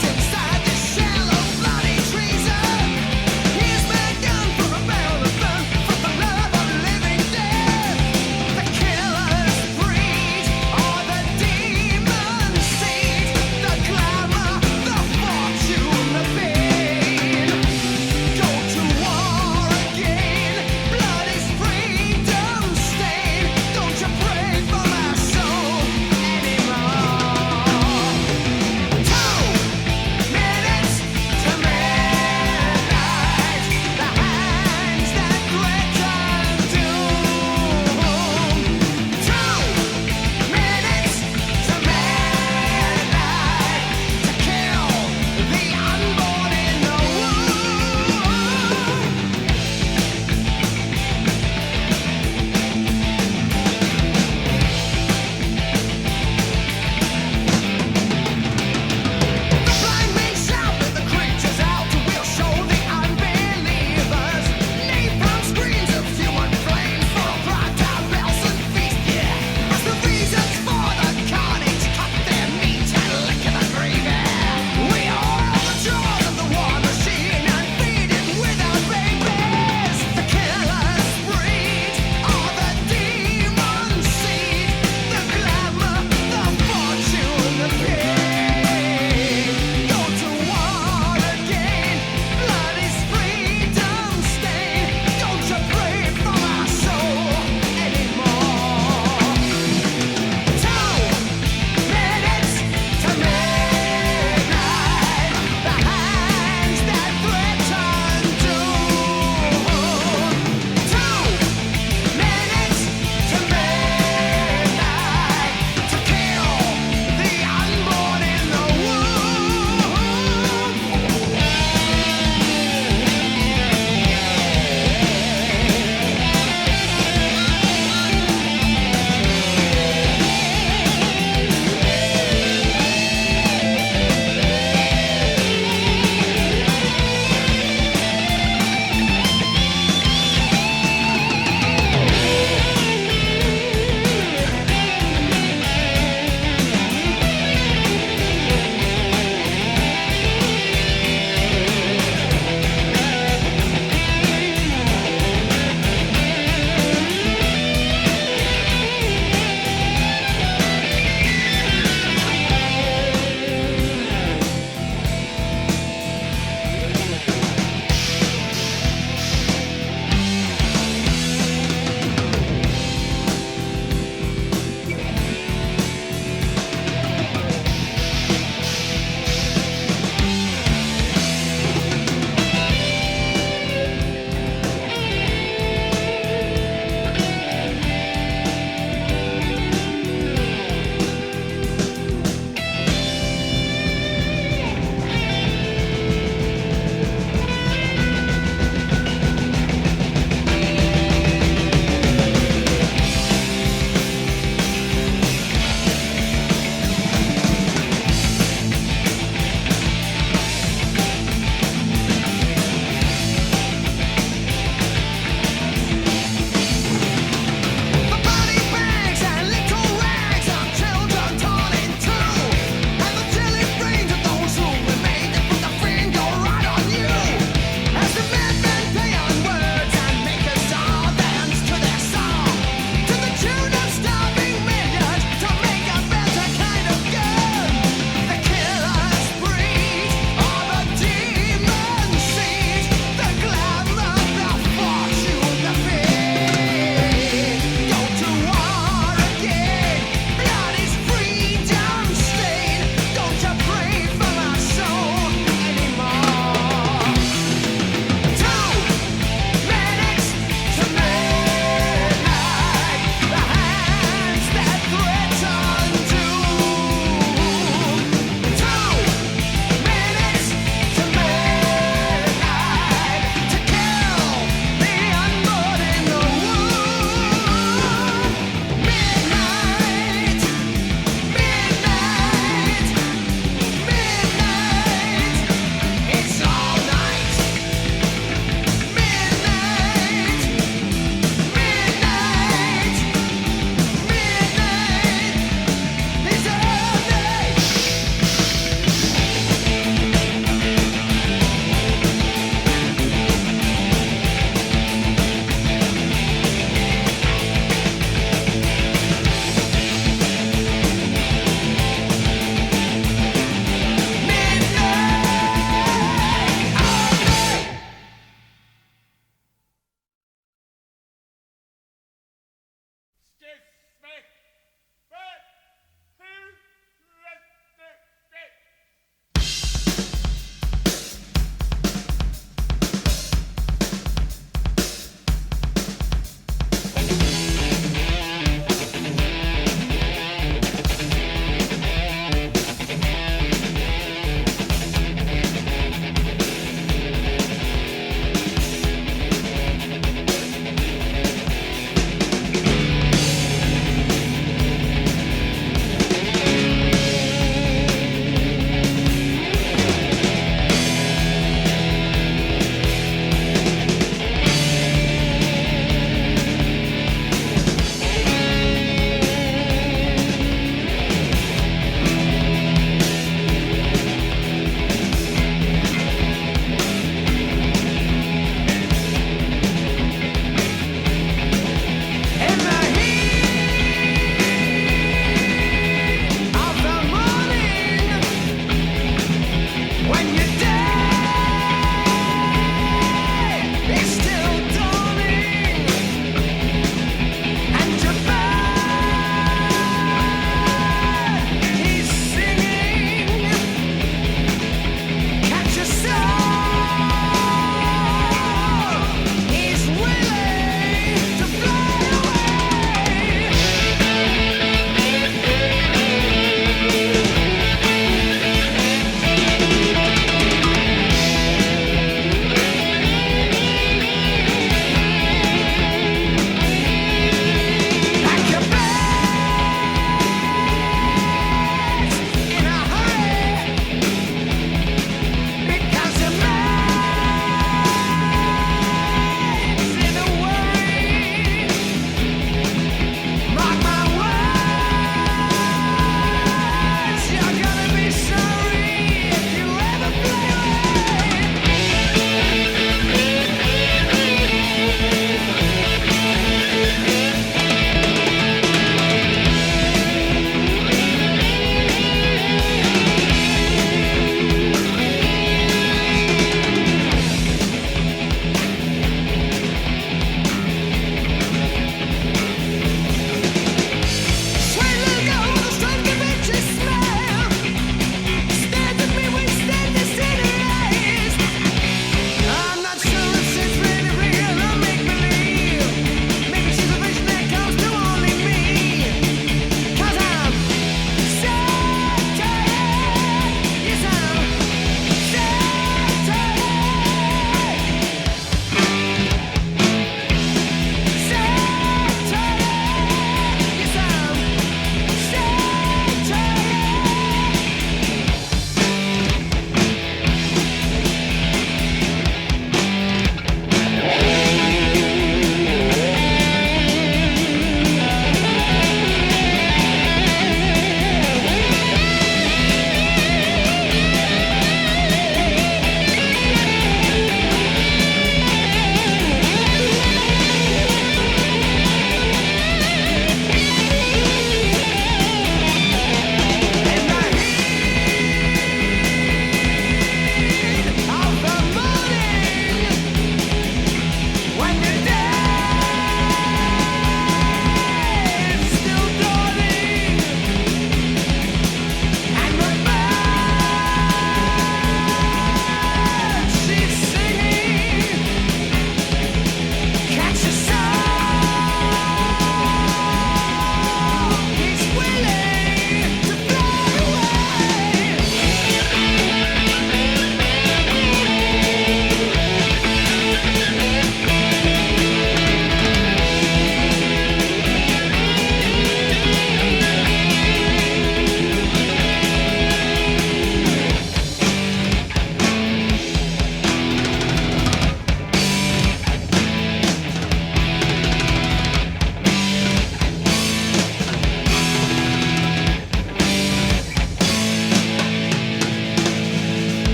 Inside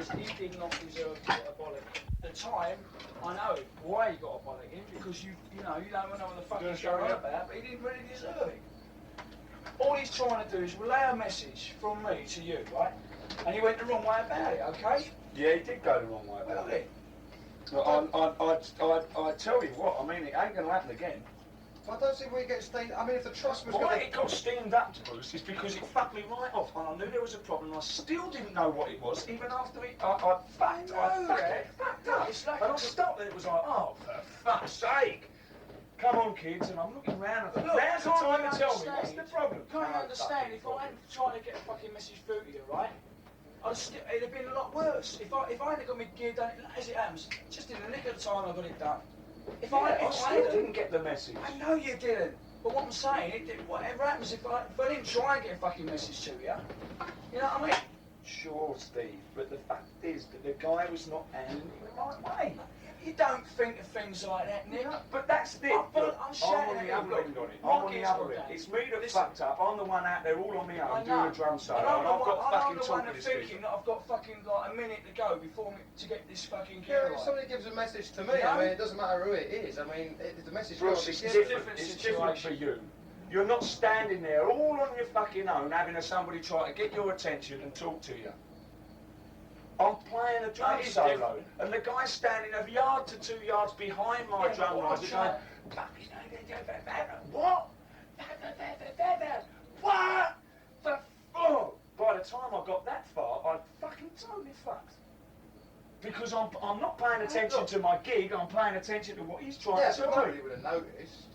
because he did not deserve to get a bollocking. At the time, I know why he got a bollocking, because you know you don't know what the fuck he's going on about, but he didn't really deserve it. All he's trying to do is relay a message from me to you, right? And he went the wrong way about it, okay? Yeah, he did go the wrong way about it. I tell you what, I mean, it ain't going to happen again. I don't see where you get steamed. I mean, if the trust was Why it got steamed up to Bruce is because it fucked me right off, and I knew there was a problem. I still didn't know what it was, even after I fucked up. It's like and I stopped and it was like, oh, for fuck's sake. Come on, kids, and I'm looking round and now's the time to tell me, what's the problem? Can't you understand, if I hadn't tried to get a fucking message through to you, right? It'd have been a lot worse. If I hadn't got my gear done, as it happens, just in the nick of the time I got it done. I still didn't get the message. I know you didn't. But what I'm saying, whatever happens, if I didn't try and get a fucking message to you, you know what I mean? Sure, Steve, but the fact is that the guy was not handling it the right way. You don't think of things like that, Nick. No, but that's it. I'm shouting on at the other you. end on it. I'm on the other end. It's me that fucked up. I'm the one out there all on my own doing a drum solo, and I've got fucking talking to thinking that I've got fucking like a minute to go before me to get this fucking yeah, gear if right. somebody gives a message to me, I mean, it doesn't matter who it is. I mean, the message Bruce, goes it's different. It's different for you. You're not standing there all on your fucking own having somebody try to get your attention and talk to you. I'm playing a drum solo, and the guy's standing a yard to 2 yards behind my drum riser going, what? What? By the time I got that far, I fucking totally fucked. Because I'm not paying attention to my gig, I'm paying attention to what he's trying to tell me. Nobody would have noticed.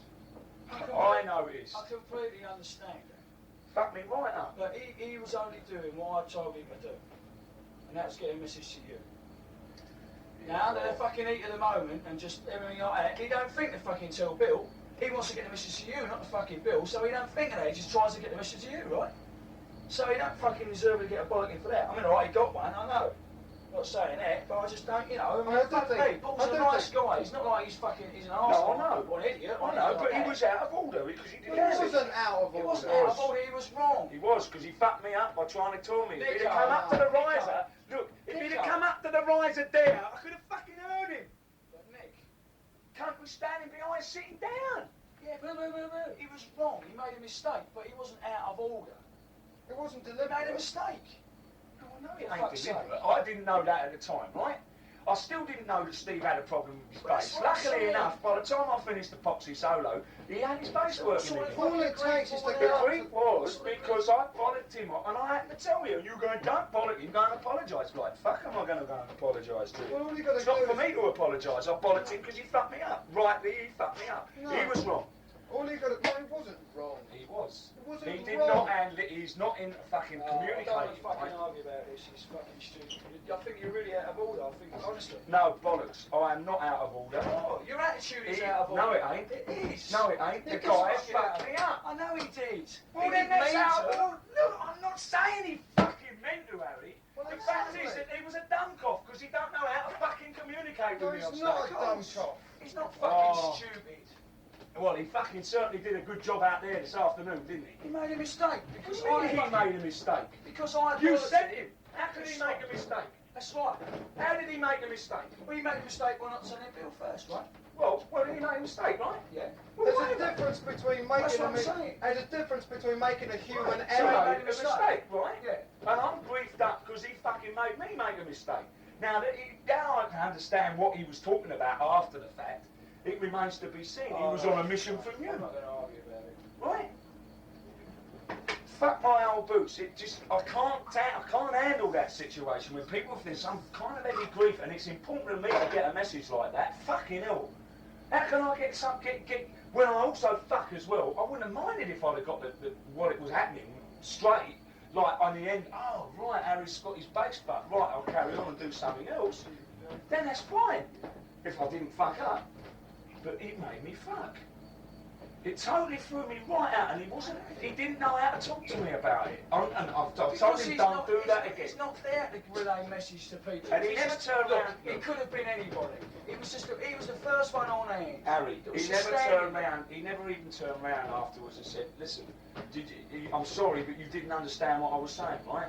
I noticed. I completely understand that. Fuck me right up. But he was only doing what I told him to do. And that's getting a message to you. Now they're fucking heat at the moment and just everything like that. He don't think to fucking tell Bill. He wants to get the message to you, not the fucking Bill. So he don't think of that. He just tries to get the message to you, right? So he don't fucking deserve to get a bollocking for that. I mean, alright, he got one, I know. I'm not saying that, but I just don't, you know. I mean, fuck me. Paul's a nice guy. He's not like he's fucking, he's an arsehole. No, I know. Or an idiot. I know, but he was out of order because he didn't. He wasn't out of order. He wasn't out of order. He was wrong. He was, because he fucked me up by trying to tell me. If he'd have come up to the riser, look, if he'd have come up to the riser there, I could have fucking heard him. But Nick, Cunt was standing behind, sitting down. yeah, but he was wrong. He made a mistake, but he wasn't out of order. It wasn't He deliberate. made a mistake. No, I know it ain't deliberate. I didn't know that at the time, right? I still didn't know that Steve had a problem with his bass. Luckily enough, by the time I finished the Poxy solo, he had his bass working again. All it takes is to The get up grief was because I bollocked him up, and I had to tell you, you're going, don't bollock him, go and apologise. Like, fuck am I going to go and apologise to him? Well, all you gotta It's not do for is- me to apologise, I bollocked him because he fucked me up. Rightly, he fucked me up. No. He was wrong. All you got to do, it wasn't wrong. He was. It wasn't He did wrong. not handle it, he's not in fucking I don't want communicating. to fucking argue about this. It's fucking stupid. I think you're really out of order. I think, honestly. No, bollocks. I am not out of order. Oh, your attitude is out of order. No, it ain't. It is. No, it ain't. The Because guy fucking fucked out. me up. I know he did. Well, He then didn't that's mean out to. of order. Look, I'm not saying he fucking meant to, Harry. Well, The fact is exactly. that he was a dumb-cough because he don't know how to fucking communicate No, with me on he's not a stage. dumb chop. He's not fucking Oh. stupid. Well, he fucking certainly did a good job out there this afternoon, didn't he? He made a mistake because What do you I mean he fucking- made a mistake? Because I. You bollocked sent him. How could he make a mistake? That's right. How did he make a mistake? Well, you made a mistake by not sending Bill first, right? Well, he made a mistake, right? Yeah. Well, There's a difference between That's making what I'm saying. there's a difference between making a human So error. he made a mistake, right? Yeah. And I'm briefed up because he fucking made me make a mistake. Now I can understand what he was talking about after the fact. It remains to be seen. He was on a mission from you, I'm not going to argue about it. right? Fuck my old boots. It just I can't handle that situation when people think some kind of heavy grief, and it's important to me to get a message like that. Fucking hell. How can I get when I also fuck as well? I wouldn't have minded if I'd have got what it was happening straight. Like on the end, oh right, Arry's got his bass fucked. Right, I'll carry on and do something else. Then that's fine. If I didn't fuck up. But it made me fuck. It totally threw me right out, and he didn't know how to talk to me about it. And I've told him, don't do that again. It's not there to relay a message to people. And he never turned around. It could have been anybody. It was just, he was the first one on hand. Harry, It was he just never standing turned around. He never even turned around afterwards and said, listen, I'm sorry, but you didn't understand what I was saying, right?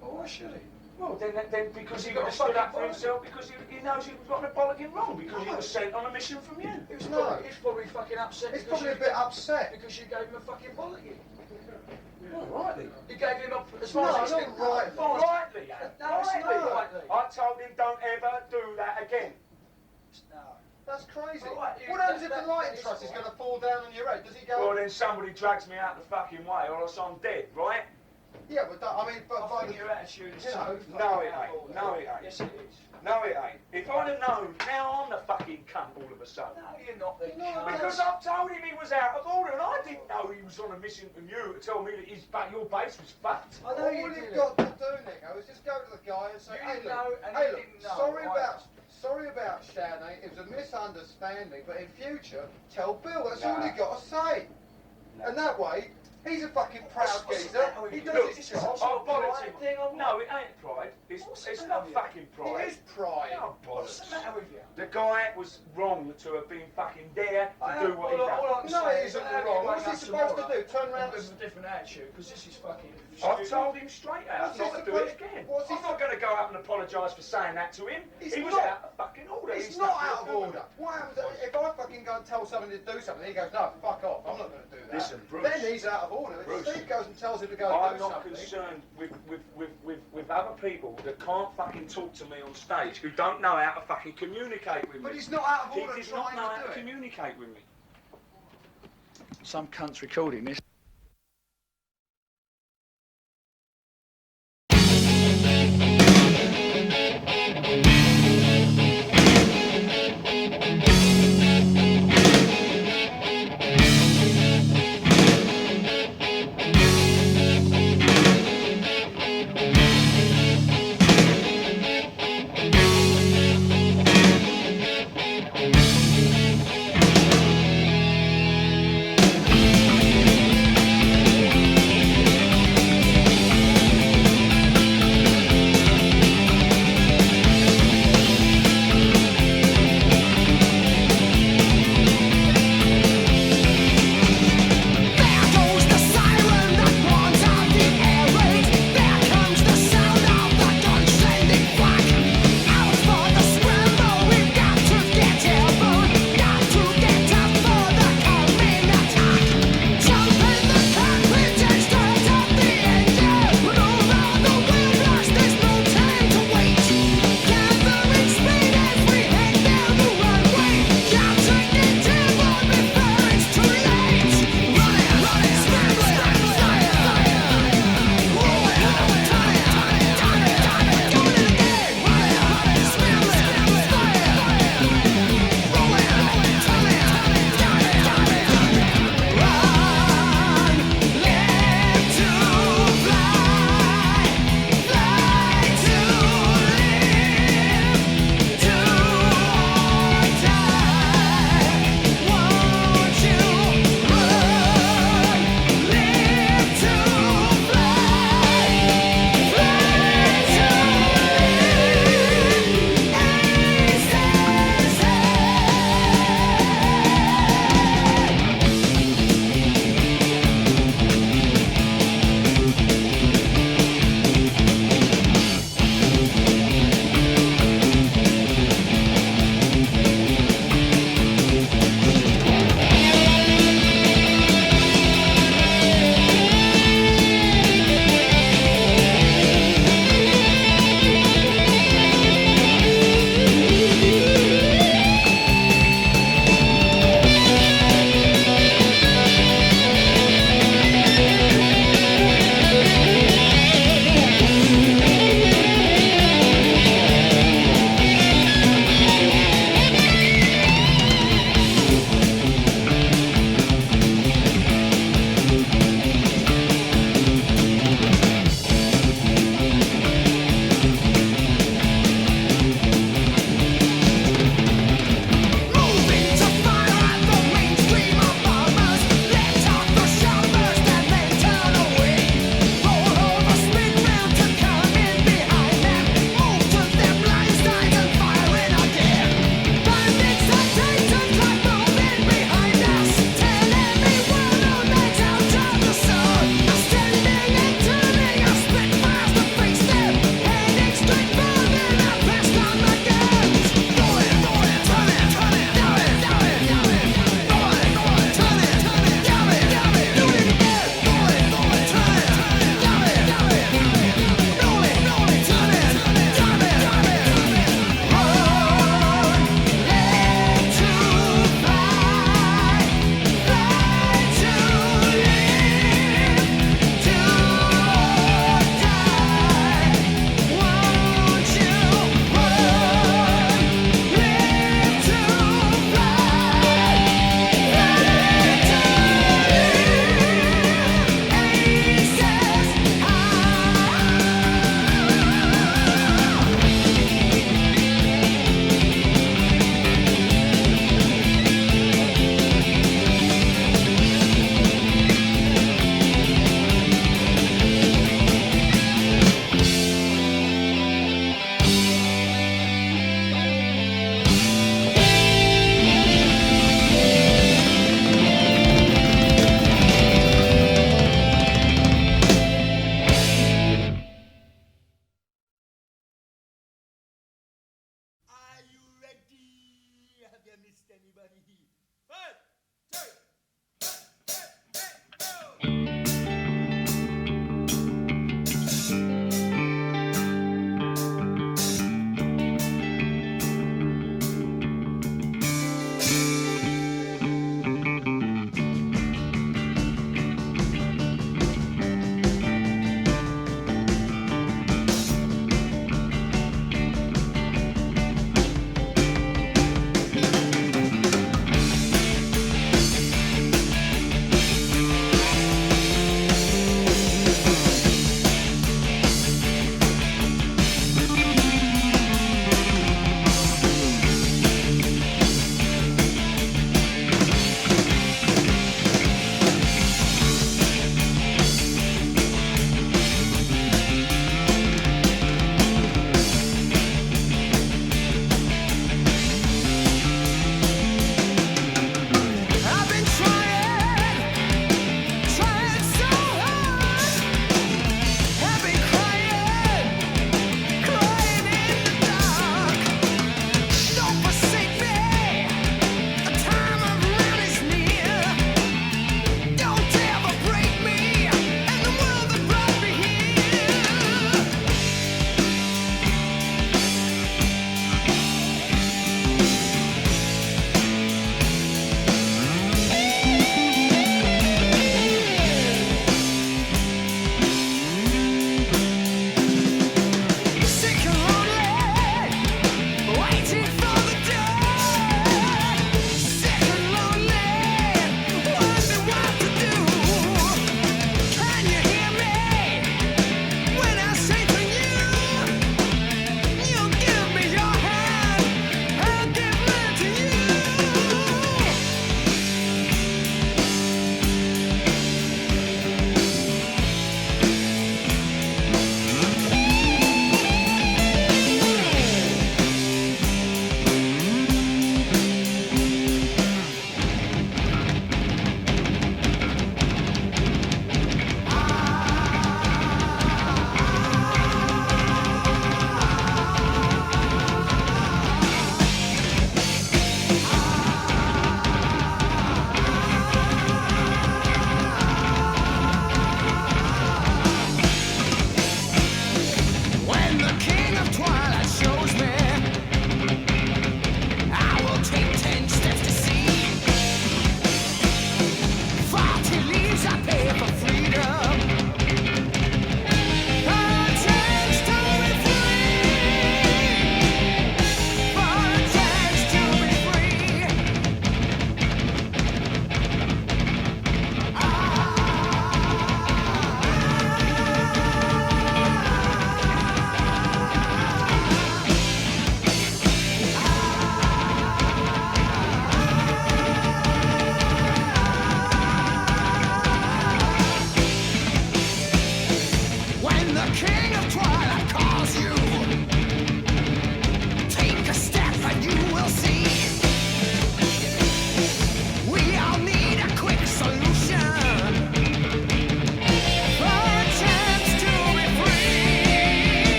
Well, why should he? Well, then because he got got a stood up fucking for himself, because he knows he was got a bollocking wrong, because he was sent on a mission from you. He's probably fucking upset. He's probably a bit upset. Because you gave him a fucking bollocking. Well, rightly. You gave him up as far as not rightly. Rightly, No, it's not rightly. I told him don't ever do that again. No. That's crazy. Right, What happens if the lighting truss is going to fall down on your head? Does he go? Well, then somebody drags me out the fucking way, or else I'm dead, right? Yeah, but I mean, I think your attitude is you know, so no, it fucking ain't. out of No, order. it ain't. Yes, it is. No, it ain't. If I'd have known, now I'm the fucking cunt all of a sudden. No, you're not the No, cunt. Because I've told him he was out of order, and I didn't know he was on a mission from you to tell me that your base was fucked. I know all you you've did got to do, Nicko, is just go to the guy and say, You hey, didn't look, know and hey, he look, didn't know, sorry about Shannon, it was a misunderstanding, but in future, tell Bill, that's all Nah. you got to say. And that way, he's a fucking proud What's the geezer, matter with he you? does Look, his this is job. some Oh, bollocks. pride thing or No, what? it ain't pride. It's What's the not matter with you? fucking It pride. is pride. No, What's bollocks. the matter with you? The guy was wrong to have been fucking there to do what he done. No, he isn't wrong. What's he supposed to do? Turn around with and... a different attitude, because this is fucking I've stupid. told him straight out What's he not to do it supposed- again. what's he I'm not going to go up and apologise for saying that to him. It's He was not- out of fucking order. It's He's not nothing out to of do with order. it. What happens if I fucking go and tell somebody to do something, he goes, no, fuck off, I'm not going to do that. Listen, Bruce. Then he's out of order. If Bruce. Steve goes and tells him to go I'm and do not something... concerned with other people that can't fucking talk to me on stage, who don't know how to fucking communicate with me. But he's not out of He order does not trying know how to to do it. communicate with me. Some cunt's recording this.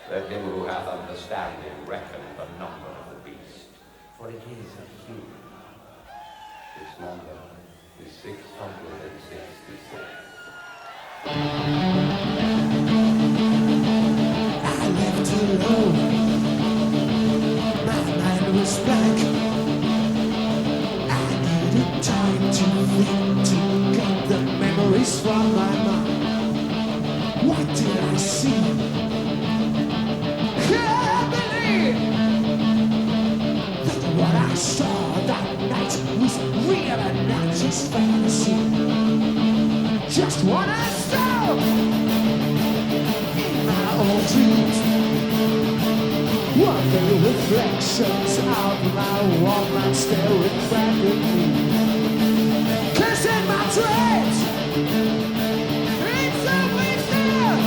Let him who hath understanding reckon the number of the beast, for it is a human. This number is 666. I left alone. My mind was blank. I needed time to think, to get the memories from my mind. What did I see? Can't believe that what I saw that night was real and not just fantasy. Just what I saw in my own dreams were the reflections of my woman staring back at me. 'Cause in my dreams, it's always there.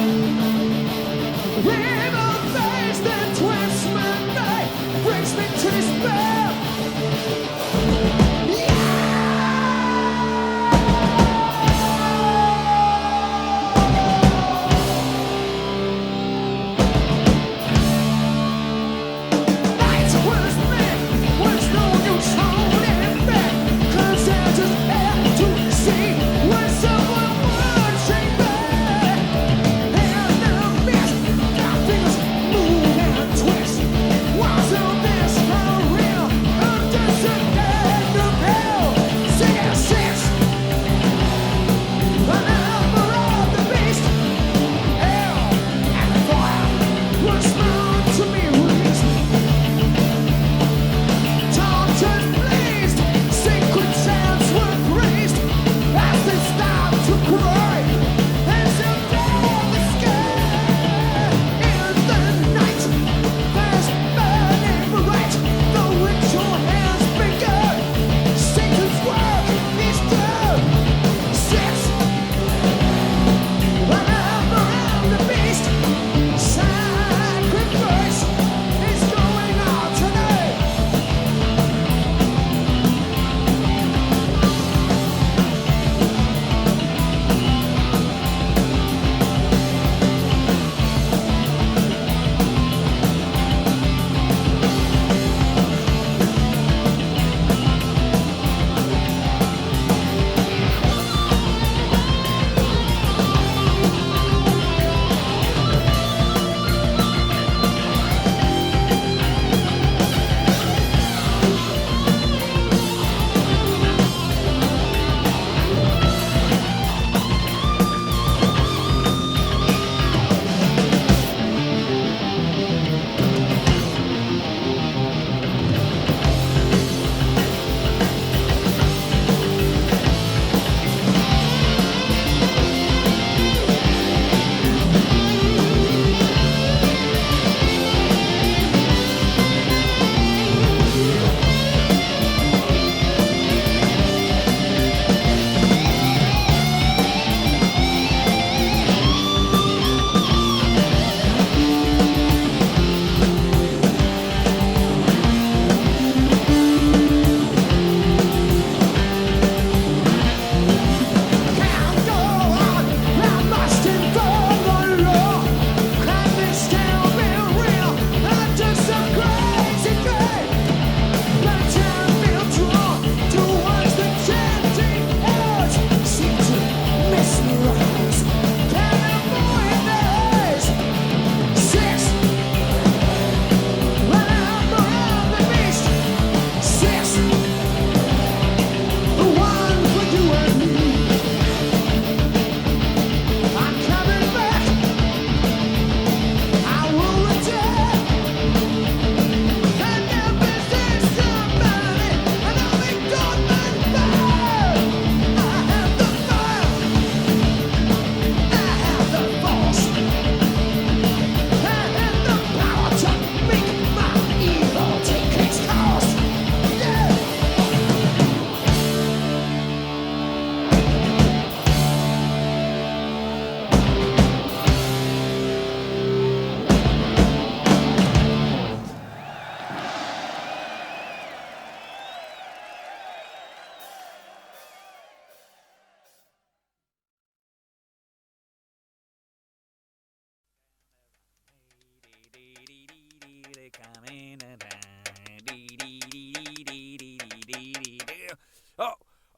Evil face that twists my night brings me to despair.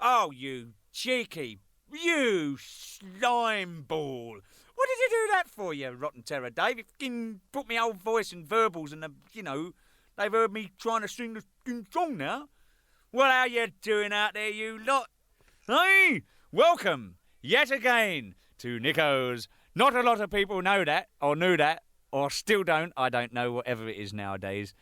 Oh, you cheeky, you slime ball. What did you do that for, you rotten terror, Dave? You fucking put me old voice and verbals and, they've heard me trying to sing the fucking song now. Well, how you doing out there, you lot? Hey, welcome, yet again, to Nicko's. Not a lot of people know that, or knew that, or still don't. I don't know, whatever it is nowadays.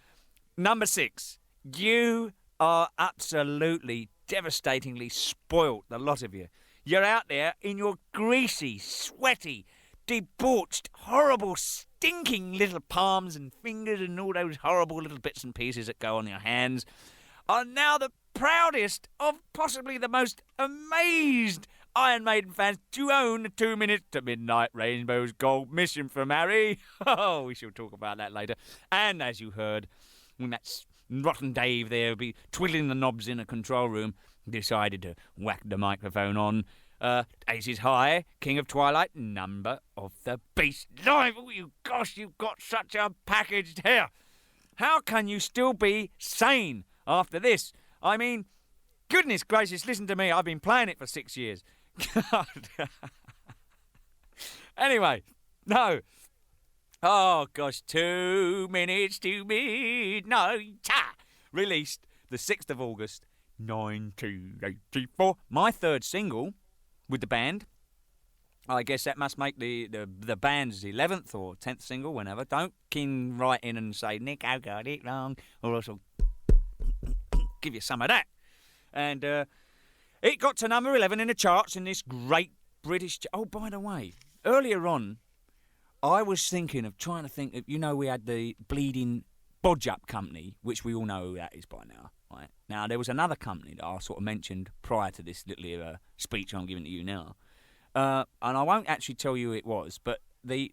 Number 6. You are absolutely, devastatingly spoilt, the lot of you. You're out there in your greasy, sweaty, debauched, horrible, stinking little palms and fingers and all those horrible little bits and pieces that go on your hands are now the proudest of possibly the most amazed Iron Maiden fans to own the 2 Minutes to Midnight Rainbow's Gold mission from Arry. Oh, we shall talk about that later. And as you heard, when that rotten Dave there be twiddling the knobs in a control room, decided to whack the microphone on Aces High, King of Twilight, Number of the Beast live. Oh, you gosh, you've got such a packaged hair. How can you still be sane after this? I mean, goodness gracious, listen to me. I've been playing it for 6 years. God. Anyway, no. Oh, gosh, 2 Minutes to Midnight. Released the 6th of August, 1984. My 3rd single with the band. I guess that must make the band's 11th or 10th single, whenever. Don't write in and say, Nick, I got it wrong, or else I'll give you some of that. And it got to number 11 in the charts in this great British... Oh, by the way, earlier on, I was thinking of trying to think of... we had the bleeding Bodge Up company, which we all know who that is by now. Right? Now, there was another company that I sort of mentioned prior to this little speech I'm giving to you now. And I won't actually tell you who it was, but the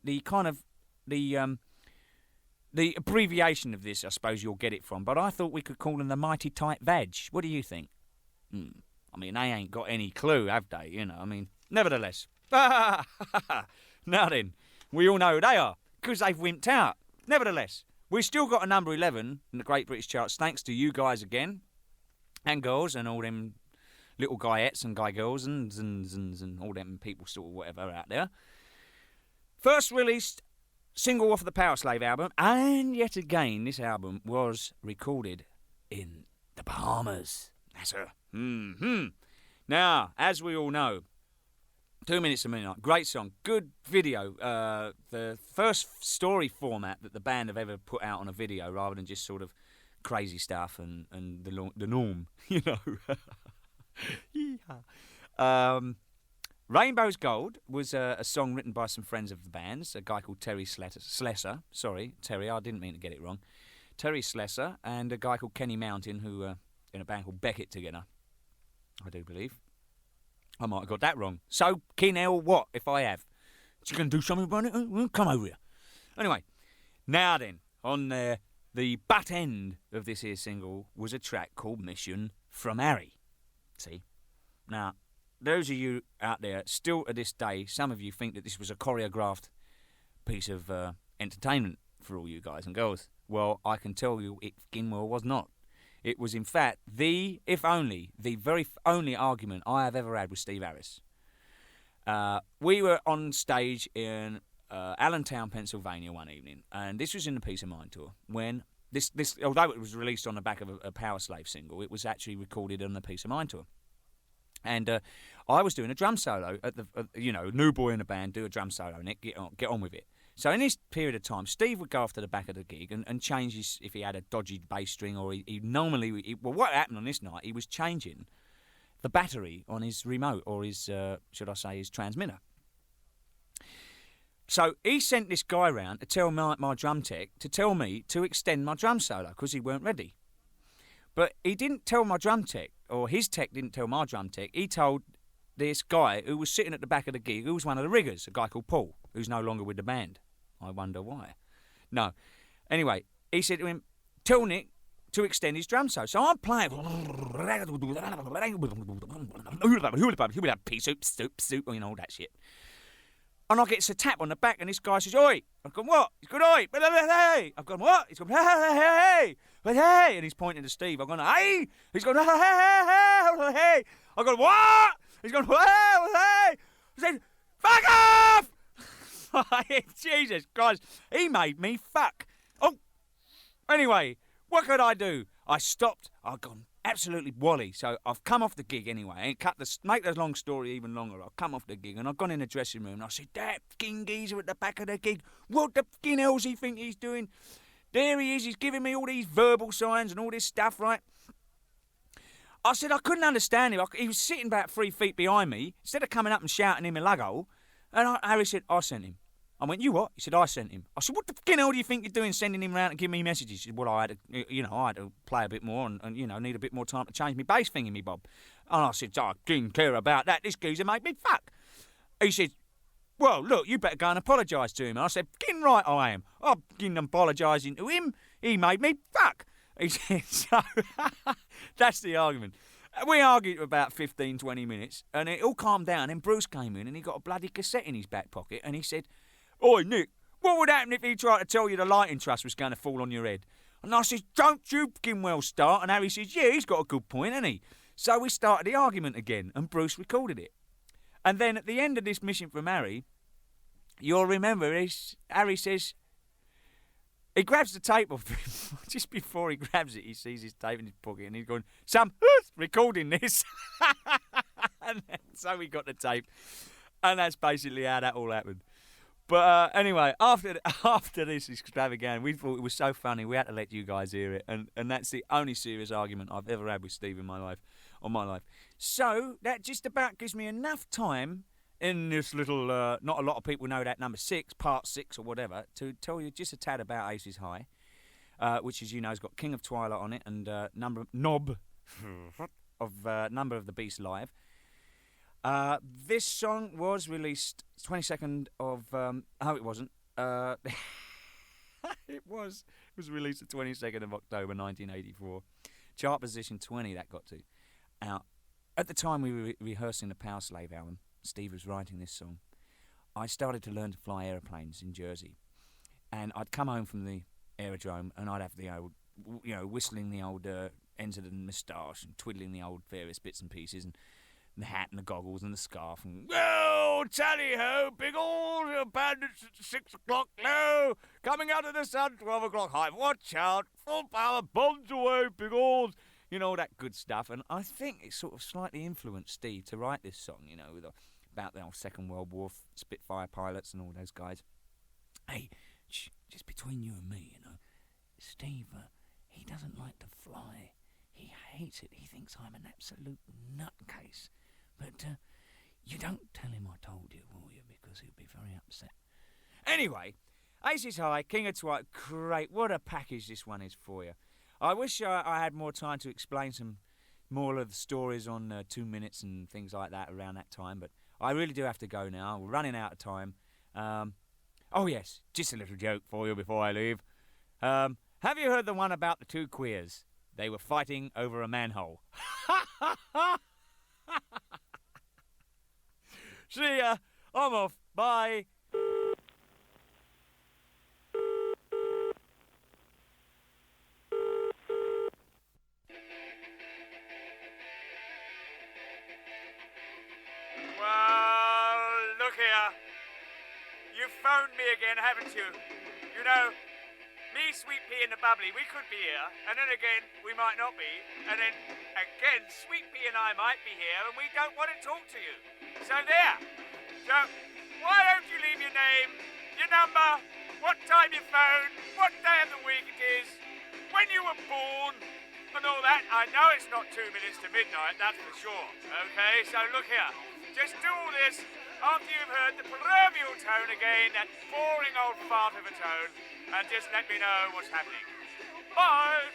abbreviation of this, I suppose you'll get it from. But I thought we could call them the Mighty Tight Vag. What do you think? I mean, they ain't got any clue, have they? I mean, nevertheless. Now then, we all know who they are, because they've wimped out. Nevertheless, we've still got a number 11 in the Great British charts, thanks to you guys again, and girls, and all them little guyettes and guy girls and all them people sort of whatever out there. First released single off of the Power Slave album, and yet again, this album was recorded in the Bahamas. That's her. Now, as we all know, 2 Minutes to Midnight, great song, good video. The first story format that the band have ever put out on a video, rather than just sort of crazy stuff and the norm, Rainbow's Gold was a song written by some friends of the band's, a guy called Terry Slessor. Sorry, Terry, I didn't mean to get it wrong. Terry Slessor and a guy called Kenny Mountain, who in a band called Beckett together, I do believe. I might have got that wrong. So, hell, what if I have? You can do something about it? Come over here. Anyway, now then, on the butt end of this here single was a track called Mission from Arry. See? Now, those of you out there, still to this day, some of you think that this was a choreographed piece of entertainment for all you guys and girls. Well, I can tell you it fucking well was not. It was, in fact, the very only argument I have ever had with Steve Harris. We were on stage in Allentown, Pennsylvania one evening, and this was in the Peace of Mind tour, when this although it was released on the back of a Power Slave single, it was actually recorded on the Peace of Mind tour. And I was doing a drum solo at the, new boy in the band, do a drum solo, Nick, get on with it. So in this period of time, Steve would go after the back of the gig and change his, if he had a dodgy bass string, or he normally, what happened on this night, he was changing the battery on his remote, or his, should I say, his transmitter. So he sent this guy round to tell my drum tech to tell me to extend my drum solo, because he weren't ready. But he didn't tell my drum tech, or his tech didn't tell my drum tech. He told this guy who was sitting at the back of the gig, who was one of the riggers, a guy called Paul, who's no longer with the band. I wonder why. No. Anyway, he said to him, tell Nick to extend his drum solo. So I'm playing. Pea soup, soup, all that shit. And I get a tap on the back, and this guy says, oi. I've gone, what? He's gone, oi. I've gone, what? He's gone, hey. And he's pointing to Steve. I've gone, hey. He's gone, hey. I've gone, what? He's gone, hey! I said, fuck off! Jesus Christ, he made me fuck. Oh, anyway, what could I do? I stopped. I'd gone absolutely wally. So I've come off the gig anyway. And make the long story even longer. I've come off the gig and I've gone in the dressing room and I said, that fucking geezer at the back of the gig, what the fucking hell's he think he's doing? There he is. He's giving me all these verbal signs and all this stuff, right? I said I couldn't understand him. He was sitting about 3 feet behind me. Instead of coming up and shouting him a luggo, and Harry said, I sent him. I went, you what? He said, I sent him. I said, what the fucking hell do you think you're doing sending him around and giving me messages? He said, well, I had to play a bit more and need a bit more time to change my bass thingy, me bob. And I said, I didn't care about that. This geezer made me fuck. He said, well, look, you better go and apologise to him. And I said, fucking right I am. I'm fucking apologising to him. He made me fuck. He said, so that's the argument. We argued for about 15, 20 minutes, and it all calmed down. And Bruce came in, and he got a bloody cassette in his back pocket, and he said, oi, Nick, what would happen if he tried to tell you the lighting truss was going to fall on your head? And I said, don't you fucking well start. And Harry says, yeah, he's got a good point, hasn't he? So we started the argument again, and Bruce recorded it. And then at the end of this mission from Arry, you'll remember, Harry says, he grabs the tape off him. Just before he grabs it, he sees his tape in his pocket and he's going, Sam, recording this. And so we got the tape. And that's basically how that all happened. But anyway, after this extravaganza, we thought it was so funny, we had to let you guys hear it. And that's the only serious argument I've ever had with Steve in my life. So that just about gives me enough time in this little, not a lot of people know that number 6, part 6 or whatever, to tell you just a tad about Aces High, which, as you know, has got King of Twilight on it and number of the Beast live. This song was released 22nd of, it wasn't. It was released the 22nd of October 1984. Chart position 20 that got to. Now, at the time we were rehearsing the Power Slave album, Steve was writing this song. I started to learn to fly aeroplanes in Jersey, and I'd come home from the aerodrome and I'd have the old, whistling the old ends of the moustache and twiddling the old various bits and pieces and the hat and the goggles and the scarf and whoa, tally-ho, Biggles, bandits at 6 o'clock low, coming out of the sun, 12 o'clock high, watch out, full power, bombs away, Biggles. That good stuff. And I think it sort of slightly influenced Steve to write this song, about the old Second World War, Spitfire pilots and all those guys. Hey, just between you and me, Steve, he doesn't like to fly. He hates it. He thinks I'm an absolute nutcase. But you don't tell him I told you, will you? Because he'll be very upset. Anyway, Aces High, King of Twilight, great. What a package this one is for you. I wish I had more time to explain some more of the stories on 2 minutes and things like that around that time, but I really do have to go now. We're running out of time. Oh, yes, just a little joke for you before I leave. Have you heard the one about the 2 queers? They were fighting over a manhole. See ya. I'm off. Bye. You phoned me again, haven't you? Me, Sweet Pea and the Bubbly, we could be here, and then again, we might not be, and then again, Sweet Pea and I might be here, and we don't want to talk to you. So there. So, why don't you leave your name, your number, what time you phoned, what day of the week it is, when you were born, and all that. I know it's not 2 minutes to midnight, that's for sure. Okay, so look here. Just do all this after you've heard the proverbial tone again, that boring old fart of a tone, and just let me know what's happening. Bye!